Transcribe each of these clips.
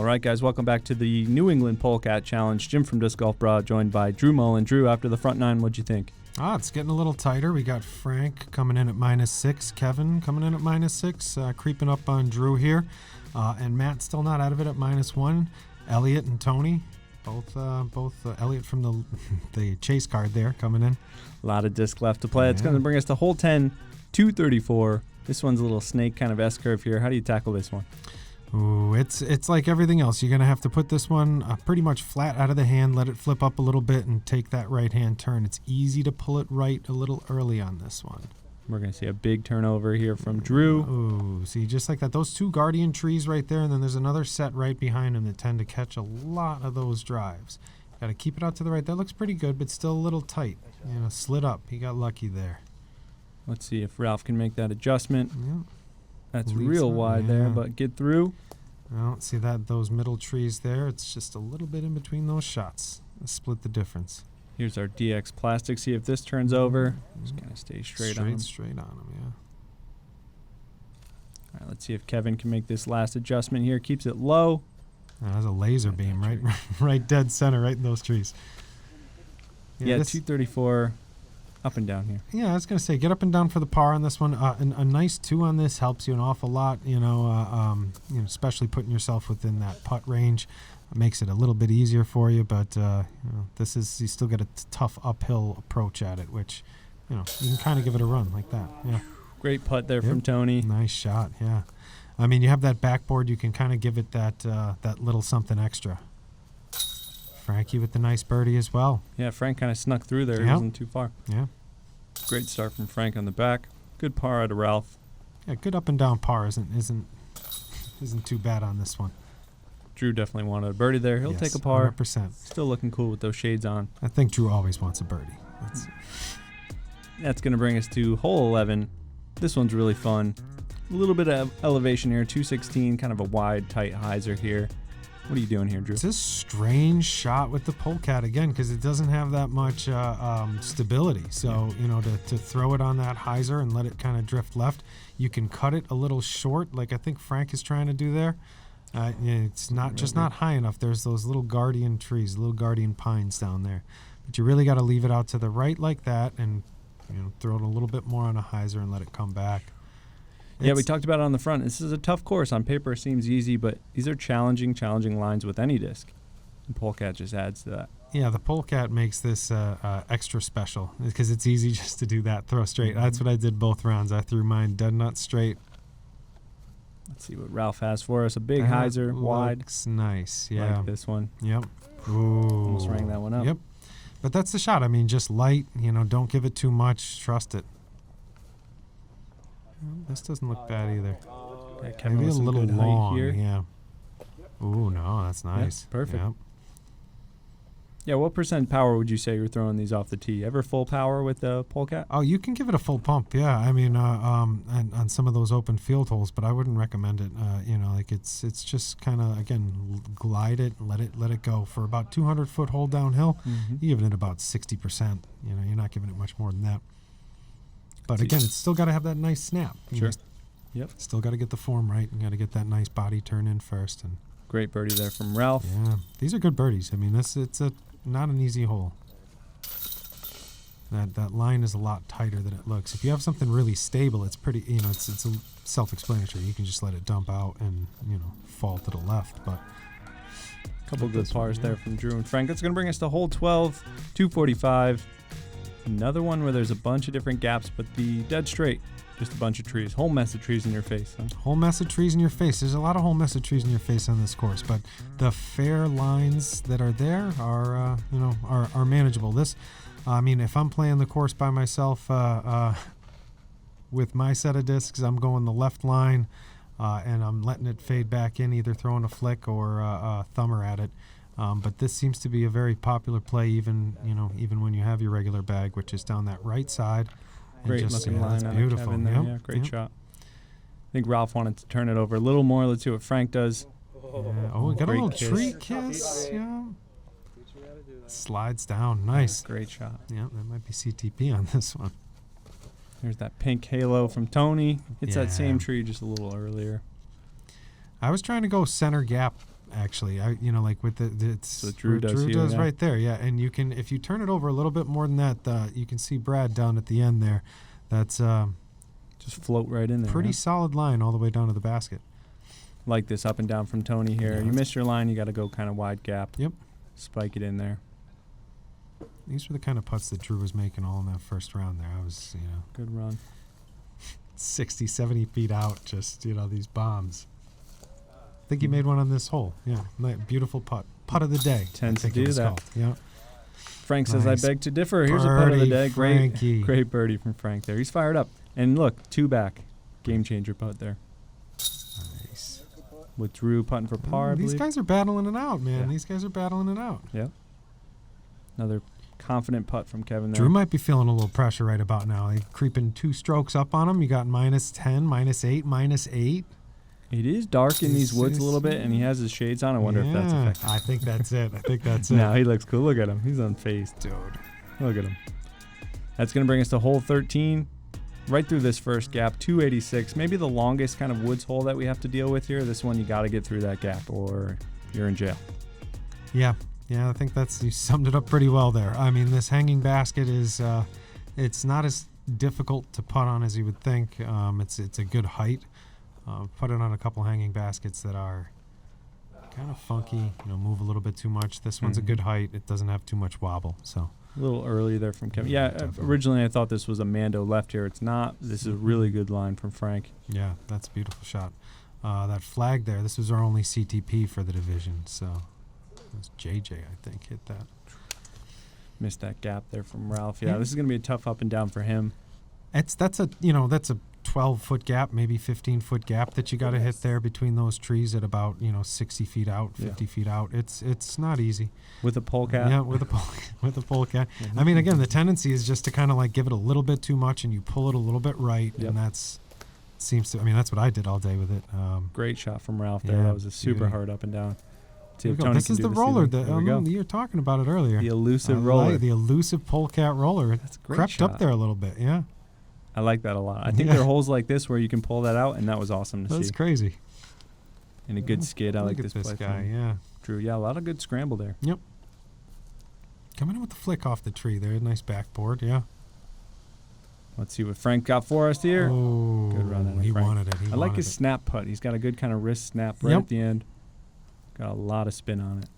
All right, guys, welcome back to the New England Polecat Challenge. Jim from Disc Golf Brah, joined by Drew Mulllen. Drew, after the front nine, what'd you think? It's getting a little tighter. We got Frank coming in at -6, Kevin coming in at -6, creeping up on Drew here, and Matt still not out of it at -1. Elliot and Tony, both Elliot from the chase card there coming in. A lot of disc left to play. It's going to bring us to hole 10, 234. This one's a little snake kind of S-curve here. How do you tackle this one? Ooh, it's like everything else. You're going to have to put this one pretty much flat out of the hand, let it flip up a little bit, and take that right-hand turn. It's easy to pull it right a little early on this one. We're going to see a big turnover here from Drew. Ooh, see, just like that. Those two guardian trees right there, and then there's another set right behind them that tend to catch a lot of those drives. Got to keep it out to the right. That looks pretty good, but still a little tight. You know, slid up. He got lucky there. Let's see if Ralph can make that adjustment. Yeah. That's real wide there, but get through. Well, see those middle trees there? It's just a little bit in between those shots. Split the difference. Here's our DX plastic. See if this turns over. Just kind of stay straight on him. Straight on him, yeah. All right, let's see if Kevin can make this last adjustment here. Keeps it low. That's a laser beam, right dead center, right in those trees. Yeah, 234. Up and down here. Yeah, I was going to say, get up and down for the par on this one. A nice 2 on this helps you an awful lot, especially putting yourself within that putt range. It makes it a little bit easier for you, but you still get a tough uphill approach at it, which, you can kind of give it a run like that. Yeah. Great putt there from Tony. Nice shot, yeah. I mean, you have that backboard, you can kind of give it that little something extra. Frankie with the nice birdie as well. Yeah, Frank kind of snuck through there. He wasn't too far. Yeah. Great start from Frank on the back. Good par out of Ralph. Yeah, good up and down par isn't too bad on this one. Drew definitely wanted a birdie there. He'll take a par. 100%. Still looking cool with those shades on. I think Drew always wants a birdie. That's going to bring us to hole 11. This one's really fun. A little bit of elevation here. 216, kind of a wide, tight hyzer here. What are you doing here, Drew? It's a strange shot with the Polecat again because it doesn't have that much stability. So, to throw it on that hyzer and let it kind of drift left, you can cut it a little short like I think Frank is trying to do there. It's not high enough. There's those little guardian trees, little guardian pines down there. But you really got to leave it out to the right like that and throw it a little bit more on a hyzer and let it come back. Yeah, we talked about it on the front. This is a tough course. On paper, it seems easy, but these are challenging lines with any disc. And Polecat just adds to that. Yeah, the Polecat makes this extra special because it's easy just to do that, throw straight. That's what I did both rounds. I threw mine dead nut straight. Let's see what Ralph has for us. A big hyzer, wide. Looks nice, yeah. Like this one. Yep. Ooh. Almost rang that one up. Yep. But that's the shot. I mean, just light, don't give it too much. Trust it. This doesn't look bad either. Maybe a little long here. Yeah. Ooh, no, that's nice. Yep, perfect. Yep. Yeah, what % power would you say you're throwing these off the tee? Ever full power with the Polecat? Oh, you can give it a full pump, yeah. I mean, on some of those open field holes, but I wouldn't recommend it. It's just kind of, again, glide it, let it go. For about 200-foot hole downhill, you're giving it about 60%. You're not giving it much more than that. But again, it's still got to have that nice snap. Sure. Yep. Still got to get the form right. You got to get that nice body turn in first. And great birdie there from Ralph. Yeah, these are good birdies. I mean, it's not an easy hole. That line is a lot tighter than it looks. If you have something really stable, it's pretty. It's self-explanatory. You can just let it dump out and fall to the left. But a couple good pars there from Drew and Frank. That's going to bring us to hole 12, 245. Another one where there's a bunch of different gaps, but the dead straight, just a bunch of trees. Whole mess of trees in your face. Huh? Whole mess of trees in your face. There's a lot of whole mess of trees in your face on this course, but the fair lines that are there are manageable. If I'm playing the course by myself with my set of discs, I'm going the left line, and I'm letting it fade back in, either throwing a flick or a thumber at it. But this seems to be a very popular play, even when you have your regular bag, which is down that right side. Great looking line. That's beautiful. Kevin there. Yeah, great shot. I think Ralph wanted to turn it over a little more. Let's see what Frank does. Yeah. Oh, we got a little tree kiss. Yeah. Slides down. Nice. Great shot. Yeah, that might be CTP on this one. There's that pink halo from Tony. It's that same tree just a little earlier. I was trying to go center gap actually. Like with it's what Drew what does here, yeah. right there. Yeah, and you can, if you turn it over a little bit more than that, you can see Brad down at the end there. That's just float right in there. pretty huh? solid line all the way down to the basket. Like this up and down from Tony here. Yeah, You that's- miss your line, you got to go kind of wide gap. Yep. Spike it in there. These were the kind of putts that Drew was making all in that first round there. I was, Good run. 60, 70 feet out, just, these bombs. I think he made one on this hole. Yeah, beautiful putt. Putt of the day. Tends I to think it do was that. called. Yeah. Frank says, Nice. I beg to differ. Here's a putt of the Birdie, day. Frankie. Great birdie from Frank there. He's fired up. And look, 2 back. Game changer putt there. Nice. With Drew putting for par, I These believe. guys are battling it out, man. Yeah. These guys are battling it out. Yeah. Another confident putt from Kevin there. Drew might be feeling a little pressure right about now. He's creeping 2 strokes up on him. You got -10, -8, -8. It is dark in these This woods a is- little bit, and he has his shades on. I wonder if that's Yeah, effective. I think that's it. I think that's it. No, he looks cool. Look at him. He's unfazed. Dude. Look at him. That's going to bring us to hole 13. Right through this first gap, 286. Maybe the longest kind of woods hole that we have to deal with here. This one, you got to get through that gap or you're in jail. Yeah, I think you summed it up pretty well there. I mean, this hanging basket is, it's not as difficult to putt on as you would think. It's a good height. Putting on a couple hanging baskets that are kind of funky, move a little bit too much. This one's a good height. It doesn't have too much wobble, so. A little early there from Kevin. Yeah, Definitely. originally I thought this was a Mando left here. It's not. This is a really good line from Frank. Yeah, that's a beautiful shot. That flag there, this was our only CTP for the division, so it was JJ, I think, hit that. Missed that gap there from Ralph. Yeah, Yeah. this is going to be a tough up and down for him. That's a 12-foot gap, maybe 15-foot gap that you got to hit there between those trees at about 60 feet out, 50 feet out. It's not easy. With a polecat. Yeah, with a polecat. I mean, again, the tendency is just to kind of like give it a little bit too much, and you pull it a little bit right, Yep. and that's what I did all day with it. Great shot from Ralph there. Yeah, That was a super beauty. hard up and down. See Here if we go. Tony This can is do the this roller either. that There we go. you were talking about it earlier. The elusive I roller. like the elusive polecat roller. It That's a great crept shot. up there a little bit. Yeah, I like that a lot. I think Yeah. there are holes like this where you can pull that out, and that was awesome to that's see. crazy. And a good skid. I like Look at this this play guy. from Yeah, Drew. Yeah, a lot of good scramble there. coming in with the flick off the tree there. Nice backboard. Yeah. Let's see what Frank got for us here. Oh, Good run out of he Frank. wanted it. I like his snap putt. He's got a good kind of wrist snap right Yep. at the end. Got a lot of spin on it.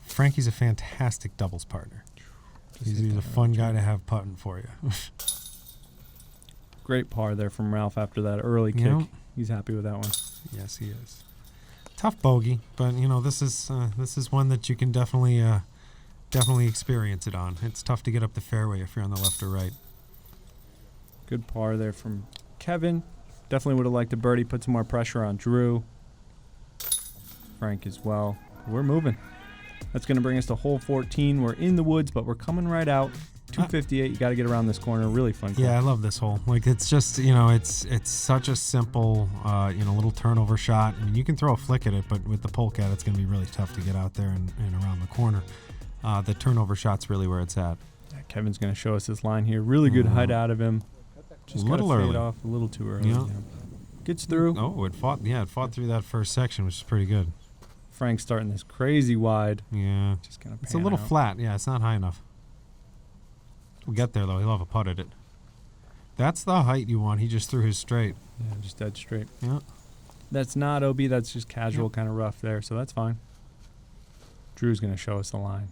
Frankie's a fantastic doubles partner. Just hit He's a that fun right guy through. to have putting for you. Great par there from Ralph after that early kick. Yep. He's happy with that one. Yes, he is. Tough bogey, but this is one that you can definitely experience it on. It's tough to get up the fairway if you're on the left or right. Good par there from Kevin. Definitely would have liked a birdie, put some more pressure on Drew. Frank as well. We're moving. That's going to bring us to hole 14. We're in the woods, but we're coming right out. 258. You got to get around this corner. Really fun. Yeah, I love this hole. Like, it's just, it's such a simple, little turnover shot. I mean, you can throw a flick at it, but with the polecat, it's going to be really tough to get out there and around the corner. The turnover shot's really where it's at. Yeah, Kevin's going to show us this line here. Really good height out of him. Just A little gotta fade early. off a little too early. Yeah. Yeah. Gets through. Oh, it fought through that first section, which is pretty good. Frank's starting this crazy wide. Yeah. Just kind of. It's a little flat. Yeah, it's not high enough. We'll get there, though. He'll have a putt at it. That's the height you want. He just threw his straight. Yeah, just dead straight. Yeah. That's not OB. That's just casual, Yep. kind of rough there. So that's fine. Drew's going to show us the line.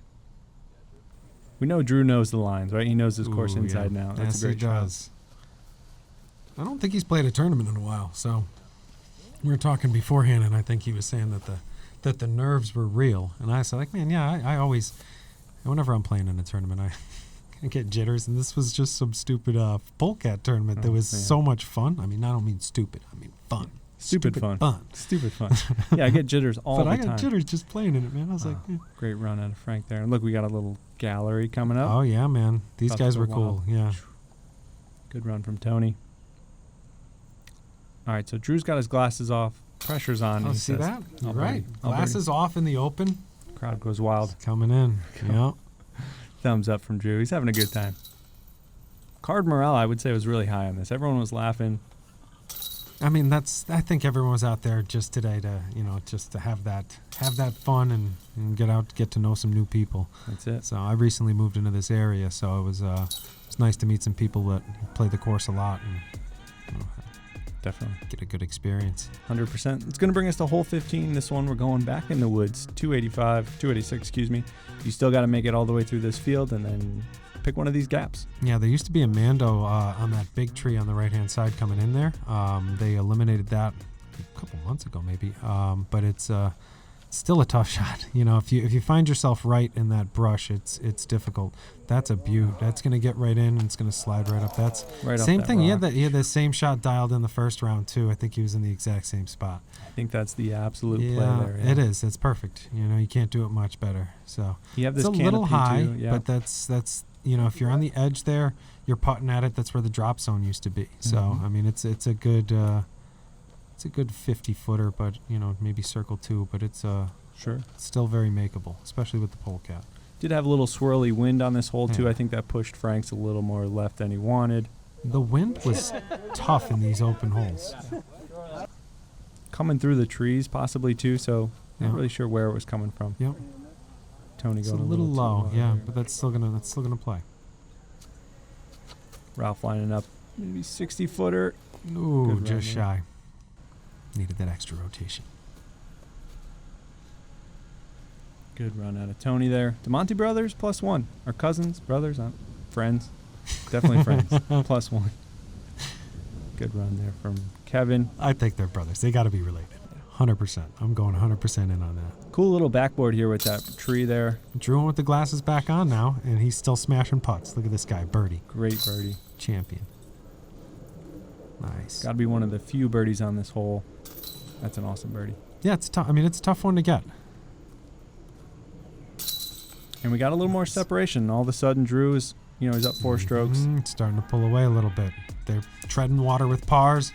We know Drew knows the lines, right? He knows this course Ooh, inside yeah. and out. That's Yes, a great he shot. does. I don't think he's played a tournament in a while, so we were talking beforehand, and I think he was saying that the nerves were real. And I said, like, man, yeah, I always, whenever I'm playing in a tournament, I get jitters, and this was just some stupid Polecat tournament that Oh, was man. so much fun. I mean, I don't mean stupid. I mean fun. Stupid fun. Fun. Stupid fun. Yeah, I get jitters all But the I time. got jitters just playing in it, man. I was like, Oh, great run out of Frank there. And look, we got a little gallery coming up. oh, yeah, man. These About to guys go were wild. cool. Yeah. Good run from Tony. All right, so Drew's got his glasses off. Pressure's on. Oh, He see says, that? You're "I'll right. birdie. I'll Glasses off in the open. Crowd goes wild. Coming in. Yeah. Thumbs up from Drew. He's having a good time. Card morale, I would say, was really high on this. Everyone was laughing. I mean, I think everyone was out there just today to, just to have that fun and get to know some new people. That's it. So I recently moved into this area, so it was nice to meet some people that play the course a lot and Definitely. get a good experience. 100%. It's going to bring us to hole 15. This one, we're going back in the woods. 286, excuse me. You still got to make it all the way through this field and then pick one of these gaps. Yeah, there used to be a Mando on that big tree on the right-hand side coming in there. They eliminated that a couple months ago maybe, but it's still a tough shot. If you find yourself right in that brush, it's difficult. That's a beaut. That's going to get right in and it's going to slide right up. That's right same off that thing. rock. He had the same shot dialed in the first round too. I think he was in the exact same spot. I think that's the absolute play there. It is. It's perfect. You can't do it much better. So You have this it's a little high, too, yeah. but that's if you're on the edge there, you're putting at it. That's where the drop zone used to be. So I mean, it's a good 50 footer, but maybe circle 2, but it's Sure. still very makeable, especially with the Polecat. Did have a little swirly wind on this hole too. Yeah. I think that pushed Franks a little more left than he wanted. The wind was tough in these open holes. Coming through the trees possibly too, so not Yeah. really sure where it was coming from. Yep. Tony It's a going little too low, yeah, there. but that's still gonna play. Ralph lining up maybe 60 footer. Ooh, Good run just there. shy. Needed that extra rotation. Good run out of Tony there. Dimonte brothers +1. Or cousins, brothers, friends. Definitely friends. +1. Good run there from Kevin. I think they're brothers. They got to be related. 100%. I'm going 100% in on that. Cool little backboard here with that tree there. Drew with the glasses back on now, and he's still smashing putts. Look at this guy, birdie, Great birdie. champion. Nice. Got to be one of the few birdies on this hole. That's an awesome birdie. Yeah, it's tough. I mean, it's a tough one to get. And we got a little more separation. All of a sudden, Drew is, he's up 4 strokes. It's starting to pull away a little bit. They're treading water with pars.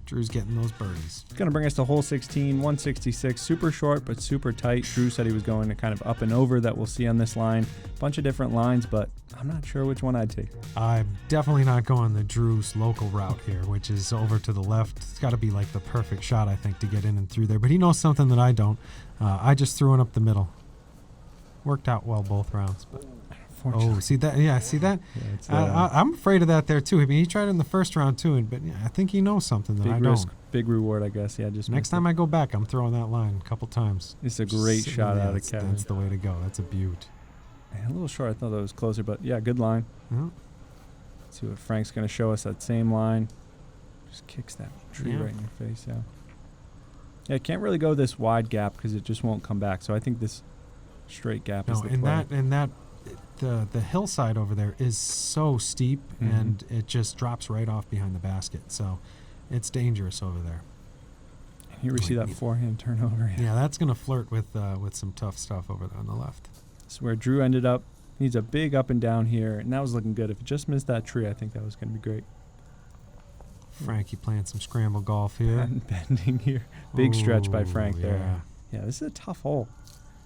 Drew's getting those birdies. It's going to bring us to hole 16, 166. Super short, but super tight. Drew said he was going to kind of up and over that we'll see on this line. Bunch of different lines, but I'm not sure which one I'd take. I'm definitely not going the Drew's local route here, which is over to the left. It's got to be like the perfect shot, I think, to get in and through there. But he knows something that I don't. I just threw it up the middle. Worked out well both rounds. But oh, see that? Yeah, see that? Yeah, it's, I'm afraid of that there, too. I mean, he tried it in the first round, too, but yeah, I think he knows something that I big don't. risk, big reward, I guess. Yeah, just Next time I go back, I'm throwing that line a couple times. It's a great Just- shot yeah, out of that's- Kevin. That's the way to go. That's a beaut. Man, a little short. I thought that was closer, but yeah, good line. Yeah. See what Frank's going to show us, that same line. Just kicks that tree Yeah. right in your face, yeah. Yeah, it can't really go this wide gap because it just won't come back. So I think this straight gap is No, the play. the hillside over there is so steep, Mhm. and it just drops right off behind the basket. So it's dangerous over there. And here we see that forehand turnover. Yeah, that's gonna flirt with some tough stuff over there on the left. This is where Drew ended up. Needs a big up and down here, and that was looking good. If it just missed that tree, I think that was going to be great. Frankie playing some scramble golf here. And bending here. Big stretch by Frank Ooh, there. Yeah, this is a tough hole.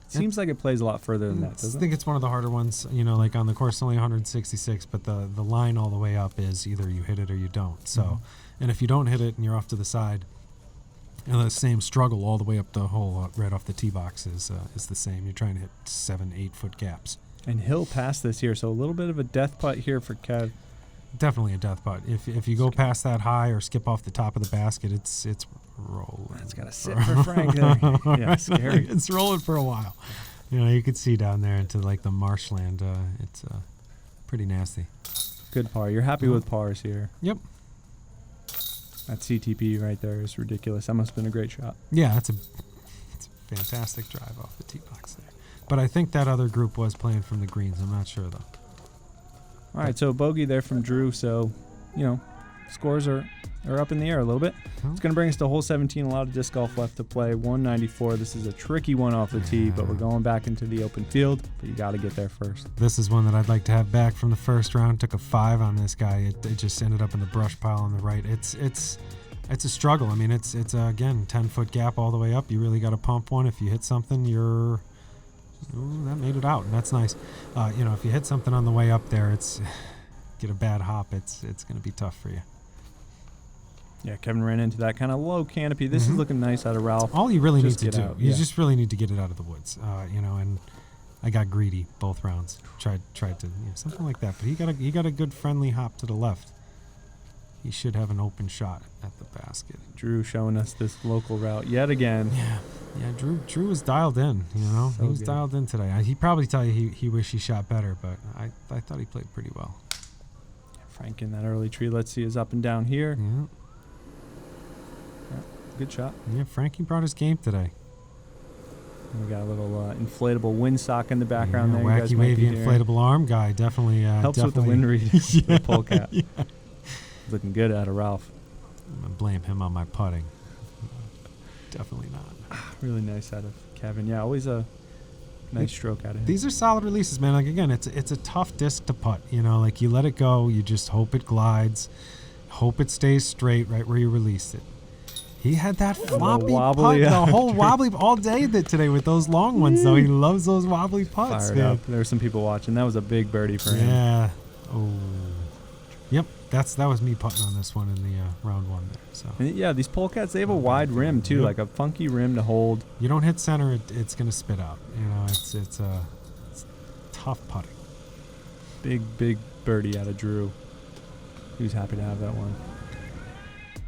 Seems like it plays a lot further than that, I doesn't think it? it's one of the harder ones. Like on the course, only 166, but the line all the way up is either you hit it or you don't. So, and if you don't hit it and you're off to the side, the same struggle all the way up the hole, right off the tee box is the same. You're trying to hit 7-8 foot gaps. And he'll pass this here, so a little bit of a death putt here for Kev. Definitely a death putt. If you go past that high or skip off the top of the basket, it's rolling. That's got to sit for Frank there. Yeah, scary. It's rolling for a while. You could see down there into like the marshland. It's pretty nasty. Good par. You're happy with pars here. Yep. That CTP right there is ridiculous. That must have been a great shot. Yeah, it's a fantastic drive off the tee box there. But I think that other group was playing from the greens. I'm not sure though. All right, so bogey there from Drew. So, scores are up in the air a little bit. It's going to bring us to hole 17. A lot of disc golf left to play. 194. This is a tricky one off the tee, but we're going back into the open field. But you got to get there first. This is one that I'd like to have back from the first round. Took a 5 on this guy. It just ended up in the brush pile on the right. It's a struggle. I mean, it's again 10-foot gap all the way up. You really got to pump one. If you hit something, that made it out, and that's nice. If you hit something on the way up there, get a bad hop. It's going to be tough for you. Yeah, Kevin ran into that kind of low canopy. This is looking nice out of Ralph. All you really need Just to get do, out, you yeah. just really need to get it out of the woods, and I got greedy both rounds. Tried to something like that, but he got a good friendly hop to the left. He should have an open shot at the basket. Drew showing us this local route yet again. Yeah. Drew was dialed in. So he was good. dialed in today. He probably tell you he wished he shot better, but I thought he played pretty well. Frank in that early tree. Let's see his up and down here. Yeah. Good shot. Yeah, Frankie brought his game today. We got a little inflatable windsock in the background there. You guys Wacky might be wavy hearing. inflatable arm guy definitely Helps with the wind read. The Polecat. Looking good out of Ralph. I'm gonna blame him on my putting. Definitely not. Really nice out of Kevin. Yeah, always a nice stroke out of him. These are solid releases, man. Like again, it's a tough disc to putt. Like you let it go, you just hope it glides, hope it stays straight right where you released it. He had that floppy wobbly putt, the whole wobbly all day today with those long ones. Though he loves those wobbly putts, Fired man. up. There were some people watching. That was a big birdie for him. Yeah. Oh. Yep. That was me putting on this one in the round one there. So And yeah, these Polecats, they have a wide rim too, Yep. like a funky rim to hold. you don't hit center, it's gonna spit out. It's tough putting. Big birdie out of Drew. He was happy to have that one.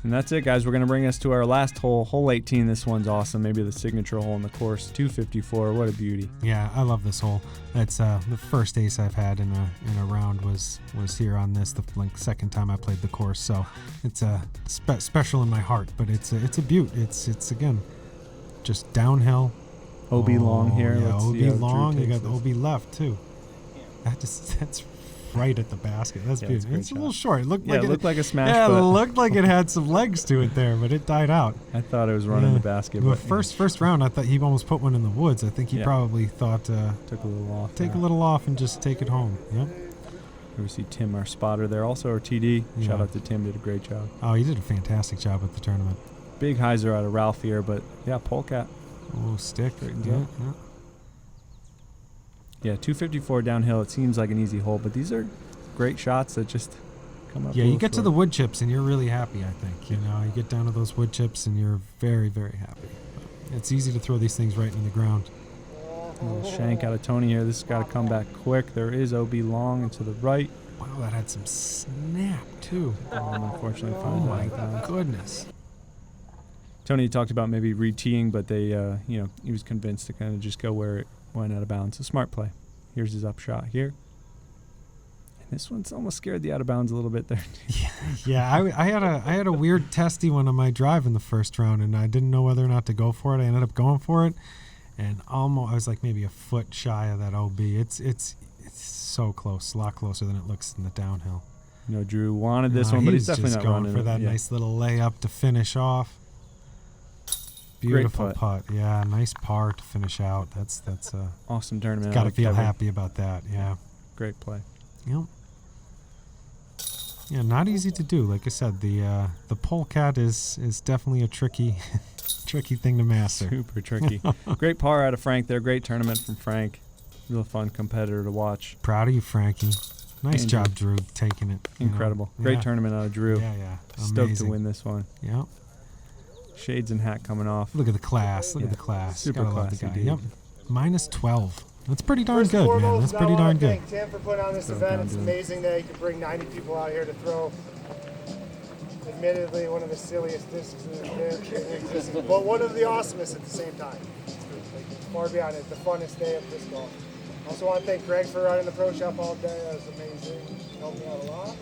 And that's it, guys. We're going to bring us to our last hole, hole 18. This one's awesome. Maybe the signature hole in the course. 254. What a beauty. Yeah, I love this hole. It's the first ace I've had in a round was here on this, the second time I played the course. So it's special in my heart, but it's a beaut. It's again just downhill. OB long here. Yeah, Let's OB see how Drew long. You takes got the this. OB left too. That's right at the basket. That's Yeah, it's a beautiful. great It's a shot. little short. It looked Yeah, like it looked like a smash, Yeah, but it looked like it had some legs to it there, but it died out. I thought it was running Yeah. the basket. The But first round, I thought he almost put one in the woods. I think he Yeah. probably thought took a little off. take a little off and just take it home. Yep. We see Tim, our spotter there. Also our TD. Shout Yeah. out to Tim. Did a great job. Oh, he did a fantastic job at the tournament. Big hyzer out of Ralph here, but yeah, Polecat. Oh, stick. Straightens Yeah, up. Yeah, 254 downhill. It seems like an easy hole, but these are great shots that just come up. Yeah, a you little get to short. the wood chips and you're really happy, I think. You get down to those wood chips and you're very, very happy. But it's easy to throw these things right into the ground. A little shank out of Tony here. This has got to come back quick. There is OB long and to the right. Wow, that had some snap, too. Unfortunately, Oh, finds my that down. goodness. Tony talked about maybe re-teeing, but they, he was convinced to kind of just go where it went out of bounds. A smart play. Here's his up shot here. And this one's almost scared the out of bounds a little bit there. Yeah, I had a weird testy one on my drive in the first round, and I didn't know whether or not to go for it. I ended up going for it, and almost I was like maybe a foot shy of that OB. It's so close, a lot closer than it looks in the downhill. Drew wanted this one, but he's definitely just not going running for it. that Yeah. nice little layup to finish off. Beautiful putt. Yeah, nice par to finish out. That's Awesome tournament. got out to of feel Kevin. happy about that. Yeah. Great play. Yep. Yeah, not easy to do. Like I said, the Polecat is definitely a tricky thing to master. Super tricky. Great par out of Frank there. Great tournament from Frank. Real fun competitor to watch. Proud of you, Frankie. Nice And job, Drew, taking it. Incredible. Great tournament out of Drew. Yeah. Stoked Amazing. to win this one. Yep. Shades and hat coming off. Look at the class. Look Yeah. at the class. Super Gotta love the classy guy. dude. Yep. Minus 12. That's pretty darn First and good, man. foremost, That's pretty I wanna darn good. Thank Tim for putting on this So event. down It's to him. amazing that you could bring 90 people out here to throw. Admittedly, one of the silliest discs in existence, but one of the awesomest at the same time. Like, far beyond it, the funnest day of disc golf. I also want to thank Greg for running the pro shop all day. That was amazing. Helped me out a lot.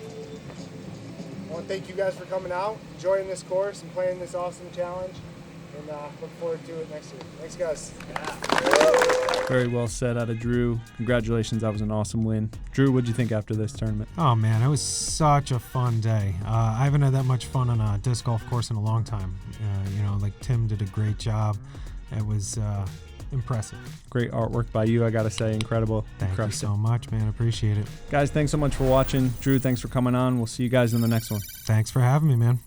I want to thank you guys for coming out, enjoying this course, and playing this awesome challenge. And look forward to it next year. Thanks, guys. Very well said out of Drew. Congratulations. That was an awesome win. Drew, what'd you think after this tournament? Oh, man, it was such a fun day. I haven't had that much fun on a disc golf course in a long time. Like Tim did a great job. It was impressive. Great artwork by you, I gotta say. Incredible. Thank you Crushed so much, man. Appreciate it. Guys, thanks so much for watching. Drew, thanks for coming on. We'll see you guys in the next one. Thanks for having me, man.